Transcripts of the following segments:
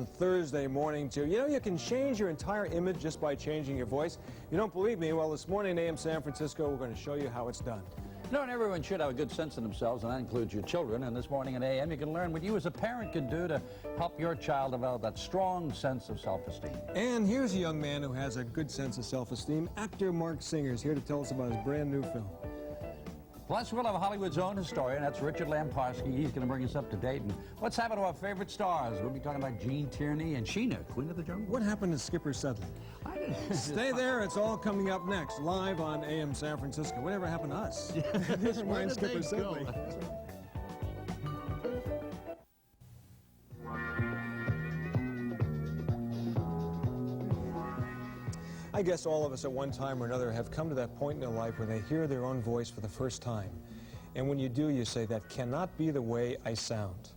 fun Thursday morning too. You know, you can change your entire image just by changing your voice. You don't believe me? Well, this morning at AM San Francisco, we're going to show you how it's done. You know, and everyone should have a good sense of themselves, and that includes your children. And this morning at AM, you can learn what you as a parent can do to help your child develop that strong sense of self-esteem. And here's a young man who has a good sense of self-esteem. Actor Mark Singer is here to tell us about his brand new film. Plus, we'll have Hollywood's own historian. That's Richard Lamparski. He's going to bring us up to date. And what's happened to our favorite stars? We'll be talking about Gene Tierney and Sheena, Queen of the Jungle. What happened to Skipper Sedley? Stay there. It's all coming up next, live on AM San Francisco. Whatever happened to us? This Where did Skipper they Sedley. go? I guess all of us at one time or another have come to that point in their life where they hear their own voice for the first time. And when you do, you say, that cannot be the way I sound.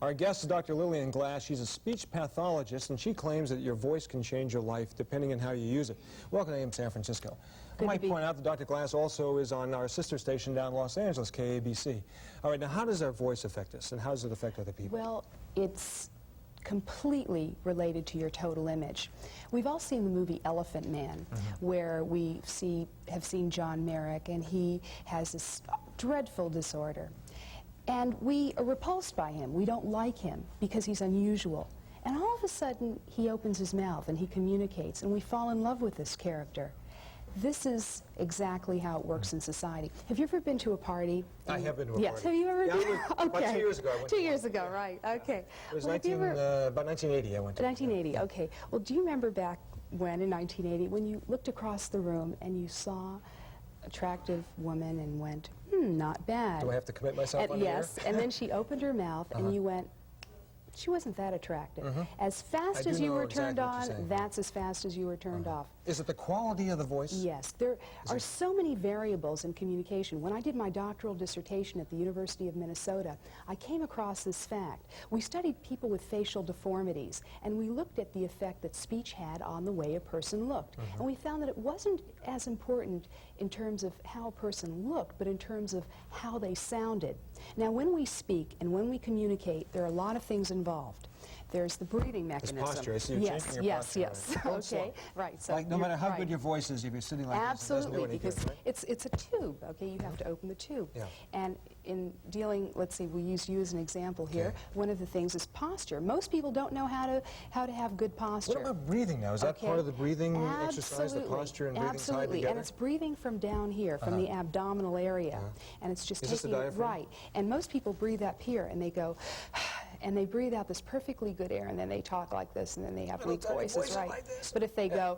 Our guest is Dr. Lillian Glass. She's a speech pathologist, and she claims that your voice can change your life depending on how you use it. Welcome to AM San Francisco. I might point out that Dr. Glass also is on our sister station down in Los Angeles, KABC. All right, now how does our voice affect us, and how does it affect other people? Well, it's completely related to your total image. We've all seen the movie Elephant Man, where we have seen John Merrick, and he has this dreadful disorder. And we are repulsed by him. We don't like him because he's unusual. And all of a sudden, he opens his mouth and he communicates, and we fall in love with this character. This is exactly how it works in society. Have you ever been to a party? I have been to a yes. party. Have you ever been? Okay. About 2 years ago, I went 2 years ago, right. Okay. It was well, about 1980 I went to. 1980, okay. Well, do you remember back when, in 1980, when you looked across the room and you saw an attractive woman and went, not bad. Do I have to commit myself on Yes, and then she opened her mouth and you went, she wasn't that attractive. As fast as you were turned on, that's as fast as you were turned off. Is it the quality of the voice? Yes. There are so many variables in communication. When I did my doctoral dissertation at the University of Minnesota, I came across this fact. We studied people with facial deformities, and we looked at the effect that speech had on the way a person looked. And we found that it wasn't as important in terms of how a person looked, but in terms of how they sounded. Now, when we speak and when we communicate, there are a lot of things involved. There's the breathing mechanism. It's posture. I see you're changing your posture. Yes. Okay. Right. So like no matter how good your voice is, if you're sitting like this, it doesn't do any because good, right? it's a tube. Okay, you have to open the tube. Yeah. And in dealing, let's see, we use you as an example here. One of the things is posture. Most people don't know how to have good posture. What about breathing now? Is that part of the breathing exercise, the posture and breathing side together? And it's breathing from down here, from the abdominal area, and it's just taking it right. And most people breathe up here, and they go. And they breathe out this perfectly good air, and then they talk like this, and then they have weak voices, right? Like but if they go,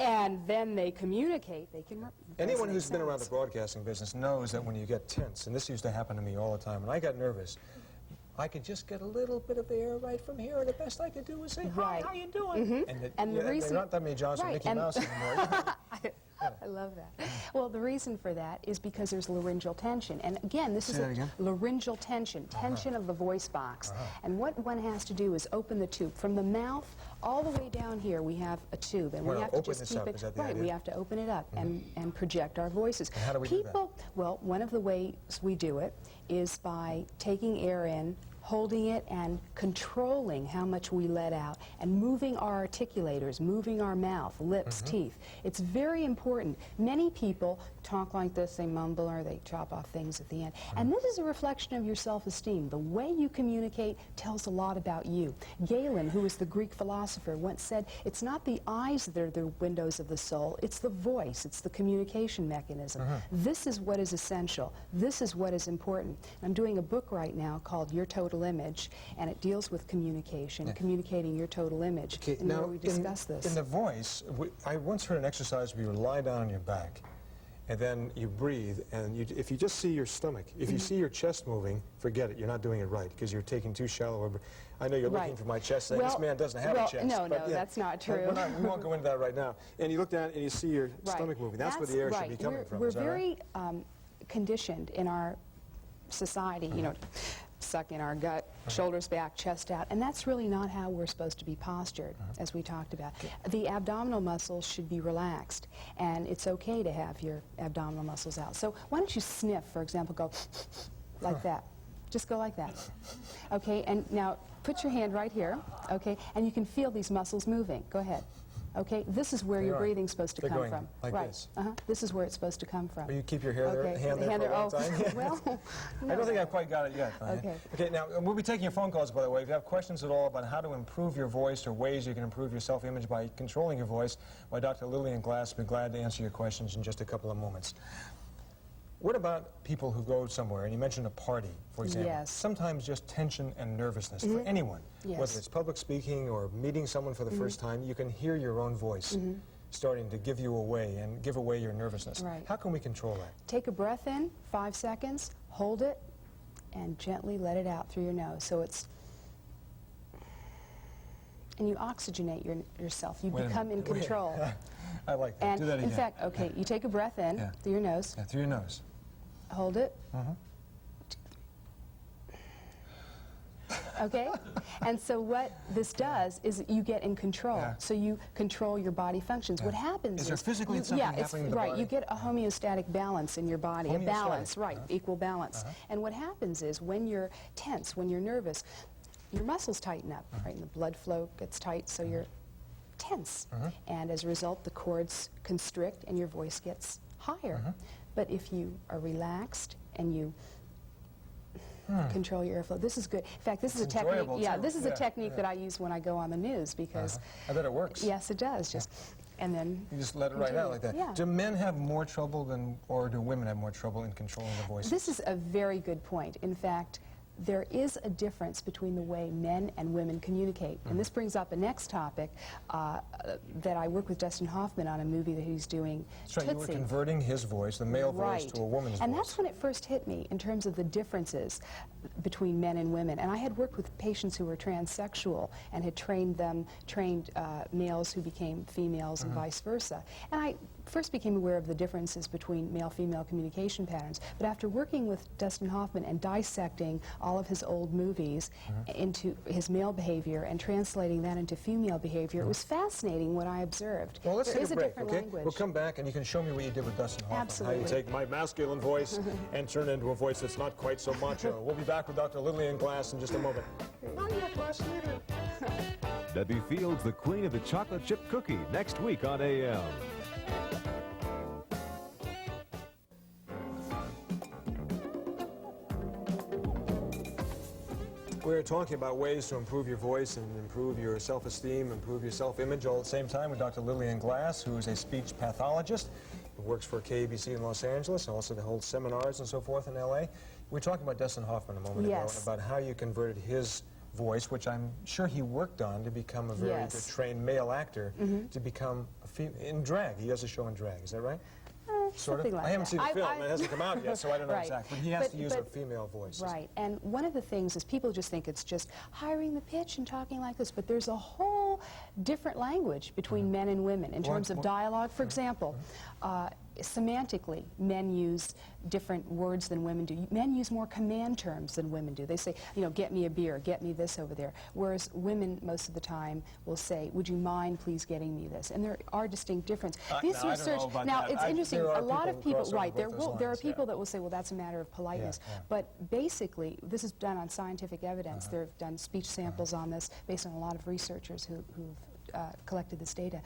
and then they communicate, they can... Anyone who's been around the broadcasting business knows that when you get tense, and this used to happen to me all the time, when I got nervous, I could just get a little bit of air right from here, and the best I could do was say, hi, how you doing? And the reason... They're not that many jobs for Mickey Mouse anymore. I love that. Well, the reason for that is because there's laryngeal tension. And again, this is a laryngeal tension, tension of the voice box. And what one has to do is open the tube. From the mouth all the way down here, we have a tube. And we have to just keep it, right, we have to open it up and project our voices. And how do we do that? Well, one of the ways we do it is by taking air in, holding it and controlling how much we let out, and moving our articulators, moving our mouth, lips, teeth. It's very important. Many people talk like this, they mumble or they chop off things at the end. And this is a reflection of your self-esteem. The way you communicate tells a lot about you. Galen, who was the Greek philosopher, once said, it's not the eyes that are the windows of the soul, it's the voice, it's the communication mechanism. This is what is essential. This is what is important. I'm doing a book right now called Your Total Image, and it deals with communication, communicating your total image. Okay, and now, we discuss this. In the voice, I once heard an exercise where you lie down on your back, and then you breathe, and if you just see your stomach, if you see your chest moving, forget it, you're not doing it right, because you're taking too shallow a breath. I know you're looking for my chest, saying this man doesn't have a chest. No, that's not true. We won't go into that right now. And you look down and you see your stomach moving. That's where the air should be coming from. We're very conditioned in our society, you know, suck in our gut, shoulders back, chest out, and that's really not how we're supposed to be postured, as we talked about. The abdominal muscles should be relaxed, and it's okay to have your abdominal muscles out. So why don't you sniff, for example, go like that. Just go like that. Okay, and now put your hand right here, okay, and you can feel these muscles moving. Go ahead. Okay, this is where your breathing's supposed to come from. Like right. this. This is where it's supposed to come from. Will you keep your hair okay. hand there for a long time? Well, no. I don't think I've quite got it yet. Okay. Okay, now we'll be taking your phone calls, by the way. If you have questions at all about how to improve your voice or ways you can improve your self-image by controlling your voice, why Dr. Lillian Glass will be glad to answer your questions in just a couple of moments. What about people who go somewhere, and you mentioned a party, for example. Yes. Sometimes just tension and nervousness for anyone. Yes. Whether it's public speaking or meeting someone for the first time, you can hear your own voice starting to give you away and give away your nervousness. Right. How can we control that? Take a breath in, 5 seconds, hold it, and gently let it out through your nose. So it's... And you oxygenate yourself. You become in control. I like that. And do that again. in fact, okay, you take a breath in through your nose. Yeah, through your nose. Hold it. Okay? And so what this does is you get in control. Yeah. So you control your body functions. What happens Is there physically something happening in the right, body? you get a homeostatic balance in your body, a balance, Homeostatic. right, equal balance. And what happens is when you're tense, when you're nervous, your muscles tighten up, right, and the blood flow gets tight, so you're tense. And as a result, the cords constrict and your voice gets higher. But if you are relaxed and you control your airflow, this is good. In fact, this is a technique. Yeah, this is a technique that I use when I go on the news because I bet it works. yes, it does. Just and then You just let it right out like that. Yeah. Do men have more trouble than, or do women have more trouble in controlling their voices? This is a very good point. In fact, there is a difference between the way men and women communicate. And this brings up a next topic that I work with Dustin Hoffman on a movie that he's doing, That's right, Tootsie. you were converting his voice, the male voice, to a woman's And voice. that's when it first hit me in terms of the differences between men and women. And I had worked with patients who were transsexual and had trained males who became females and vice versa. And I first became aware of the differences between male-female communication patterns. But after working with Dustin Hoffman and dissecting all of his old movies into his male behavior and translating that into female behavior, it was fascinating what I observed. Well, let's There take is a break, different okay? language. We'll come back and you can show me what you did with Dustin Hoffman. Absolutely. How you take my masculine voice and turn it into a voice that's not quite so macho. We'll be back with Dr. Lillian Glass in just a moment. Not yet, Glass, later. Debbie Fields, the queen of the chocolate chip cookie, next week on AM. We're talking about ways to improve your voice and improve your self-esteem, improve your self-image all at the same time with Dr. Lillian Glass, who is a speech pathologist who works for KABC in Los Angeles and also holds seminars and so forth in LA. We were talking about Dustin Hoffman a moment ago, about how you converted his voice, which I'm sure he worked on to become a very good trained male actor, to become in drag. He has a show in drag, is that right? Sort of. Something like I haven't that. seen the film. It hasn't come out yet, so I don't know Right. exactly. But he has to use a female voice. Right. And one of the things is people just think it's just hiring the pitch and talking like this, but there's a whole different language between men and women in terms of dialogue. For example, semantically, men use different words than women do. Men use more command terms than women do. They say, you know, get me a beer, get me this over there. Whereas women, most of the time, will say, would you mind please getting me this? And there are distinct differences. This now, I don't research, know about now that. it's interesting, a lot of who people, cross over right, there both those are lines, people that will say, well, that's a matter of politeness. Yeah. But basically, this is done on scientific evidence. They've done speech samples on this based on a lot of researchers who've collected this data.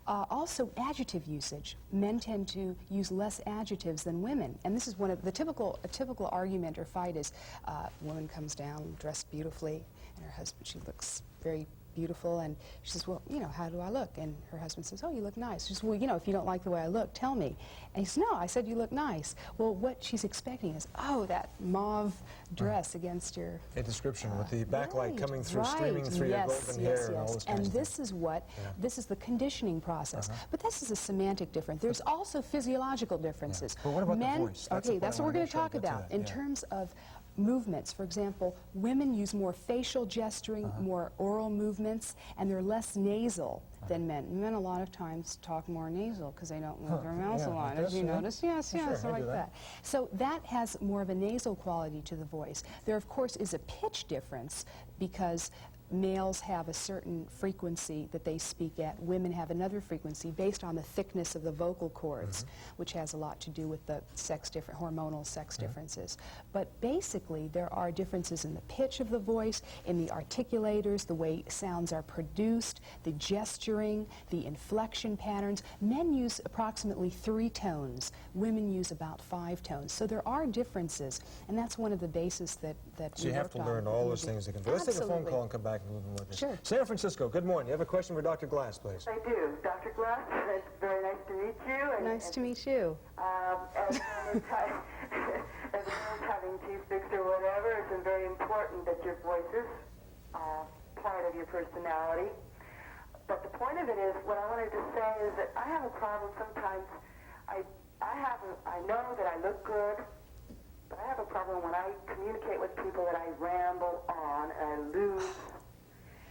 Also, adjective usage. Men tend to use less adjectives than women, and this is one of the a typical argument or fight is a woman comes down dressed beautifully, and her husband, she looks very beautiful, and she says, well, you know, how do I look? And her husband says, oh, you look nice. She says, well, you know, if you don't like the way I look, tell me. And he says, no, I said you look nice. Well, what she's expecting is, oh, that mauve dress against your... A description with the backlight coming through, right, streaming through your golden hair and all this kind of stuff. And this is what, this is the conditioning process. But this is a semantic difference. There's also physiological differences. But what about the voice? That's the Okay, point that's I what we're wanna going make to sure I talk get to about. that, In terms of movements, for example, women use more facial gesturing, more oral movements, and they're less nasal than men. Men a lot of times talk more nasal because they don't move their mouths a lot. Have you noticed? Yes, Sure, so I like do that. So that has more of a nasal quality to the voice. There, of course, is a pitch difference because males have a certain frequency that they speak at, women have another frequency based on the thickness of the vocal cords, which has a lot to do with the hormonal sex differences. But basically, there are differences in the pitch of the voice, in the articulators, the way sounds are produced, the gesturing, the inflection patterns. Men use approximately 3 tones. Women use about 5 tones. So there are differences, and that's one of the basis that So you have to learn all those things. Let's take a phone call and come back and move on with this. Sure. San Francisco, good morning. You have a question for Dr. Glass, please. I do. Dr. Glass, it's very nice to meet you. Nice to meet you. As well as having toothpicks or whatever, it's very important that your voice is part of your personality. But the point of it is, what I wanted to say is that I have a problem sometimes. I know that I look good, but I have a problem when I communicate with people that I ramble on and I lose.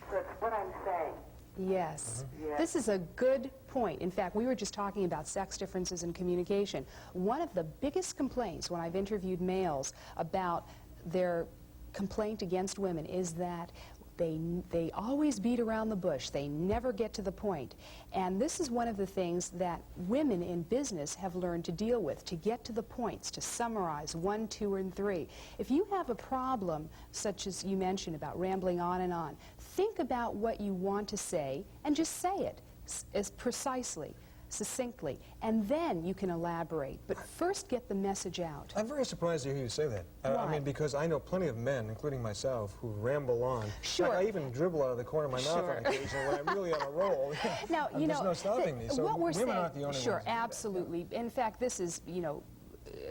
So it's what I'm saying. Yes. Yes. This is a good point. In fact, we were just talking about sex differences in communication. One of the biggest complaints when I've interviewed males about their complaint against women is that they always beat around the bush. They never get to the point. And this is one of the things that women in business have learned to deal with, to get to the points, to summarize 1, 2, and 3. If you have a problem, such as you mentioned about rambling on and on, think about what you want to say and just say it as precisely, succinctly, and then you can elaborate. But first get the message out. I'm very surprised to hear you say that. I Why? mean, because I know plenty of men, including myself, who ramble on. Sure. In fact, I even dribble out of the corner of my mouth on occasion when I'm really on a roll. Now, you There's know, no stopping me. So what we're women saying, aren't the only sure, ones. Who do that. absolutely. In fact, this is, you know,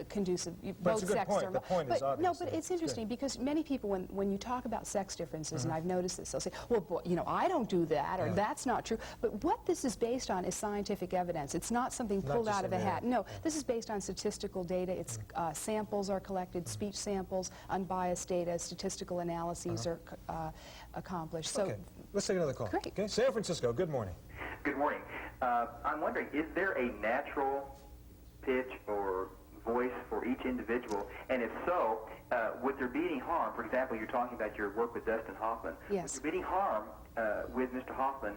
conducive. But Both it's a good sexes point. are. The point but is obvious. no, but it's interesting because many people, when you talk about sex differences, and I've noticed this, they'll say, "Well, boy, you know, I don't do that," or "That's not true." But what this is based on is scientific evidence. It's not something pulled just out of a in hat. there. No, this is based on statistical data. It's samples are collected, speech samples, unbiased data, statistical analyses are accomplished. So, Okay, let's take another call. Great. Okay, San Francisco, good morning. Good morning. I'm wondering, is there a natural pitch or voice for each individual? And if so, would there be any harm? For example, you're talking about your work with Dustin Hoffman. Yes. Would there be any harm with Mr. Hoffman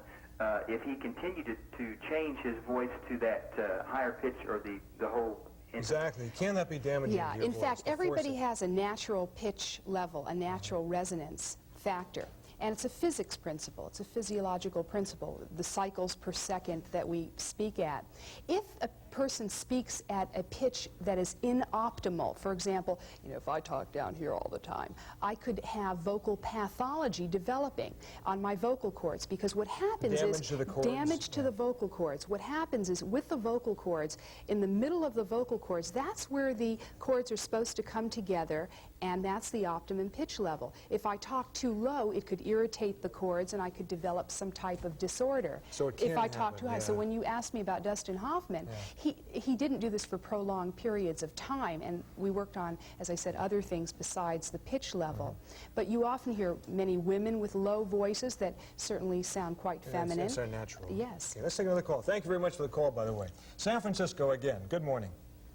if he continued to change his voice to that higher pitch or the whole... Exactly. Can that be damaging yeah, to your in voice, fact, to force everybody it? has a natural pitch level, a natural resonance factor. And it's a physics principle. It's a physiological principle, the cycles per second that we speak at. If a person speaks at a pitch that is inoptimal, for example, you know, if I talk down here all the time, I could have vocal pathology developing on my vocal cords, because what happens Damage is to the cords. damage to the vocal cords. What happens is with the vocal cords, in the middle of the vocal cords, that's where the cords are supposed to come together, and that's the optimum pitch level. If I talk too low, it could irritate the cords and I could develop some type of disorder. So it can if I talk happen, too high. yeah. So when you asked me about Dustin Hoffman, he didn't do this for prolonged periods of time, and we worked on, as I said, other things besides the pitch level. But you often hear many women with low voices that certainly sound quite feminine. That's our natural. Yes. Okay, let's take another call. Thank you very much for the call, by the way. San Francisco again. Good morning.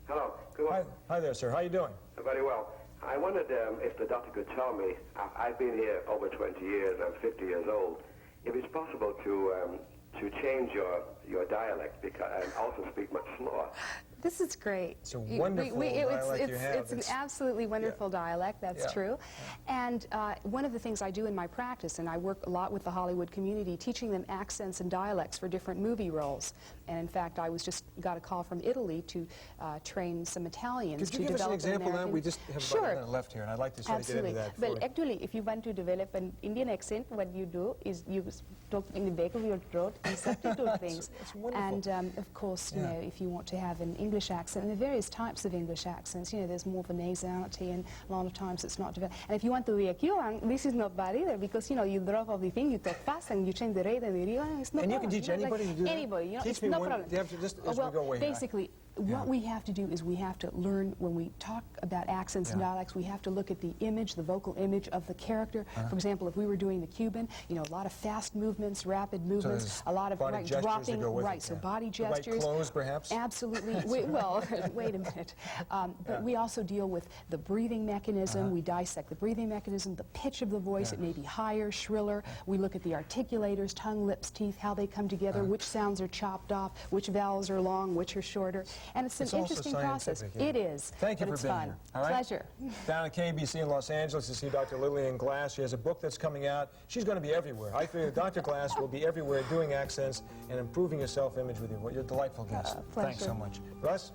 Hello. Good Hi, morning. hi there, sir. How you doing? Very well. I wondered if the doctor could tell me, I've been here over 20 years, I'm 50 years old, if it's possible to change your dialect and also speak much slower. This is great. It's a wonderful dialect you have. It's an absolutely wonderful dialect, that's Yeah. true. And one of the things I do in my practice, and I work a lot with the Hollywood community, teaching them accents and dialects for different movie roles. And in fact, I got a call from Italy to train some Italians Could you to give us an develop example now? American... We just have about Sure. a minute left here, and I'd like to sort of get into Absolutely. that. Well, before- actually, if you want to develop an Indian accent, what you do is you talk in the back of your throat and substitute things. That's wonderful. And of course, you know, if you want to have an English accent, and there are various types of English accents. You know, there's more of a nasality, and a lot of times it's not developed. And if you want to be a Cuban, this is not bad either, because you know you drop off the thing, you talk fast, and you change the rate, and it's no And you problem. can teach know, like anybody to do that? anybody. You know, Teach it's me no one- problem. you have to just- as we well, go away here, basically, What we have to do is we have to learn, when we talk about accents and dialects, we have to look at the image, the vocal image of the character. For example, if we were doing the Cuban, you know, a lot of fast movements, rapid movements, a lot of body gestures dropping, that go with it, so body gestures. The right clothes, perhaps? Absolutely. Well, wait a minute. But we also deal with the breathing mechanism. We dissect the breathing mechanism, the pitch of the voice. It may be higher, shriller. We look at the articulators, tongue, lips, teeth, how they come together, which sounds are chopped off, which vowels are long, which are shorter. And it's an interesting process. It is. Thank you for it's being fun. here. All right? Pleasure. Down at KBC in Los Angeles to see Dr. Lillian Glass. She has a book that's coming out. She's going to be everywhere. I figure Dr. Glass will be everywhere doing accents and improving your self-image with you. You're a delightful guest. Pleasure. Thanks so much. Russ?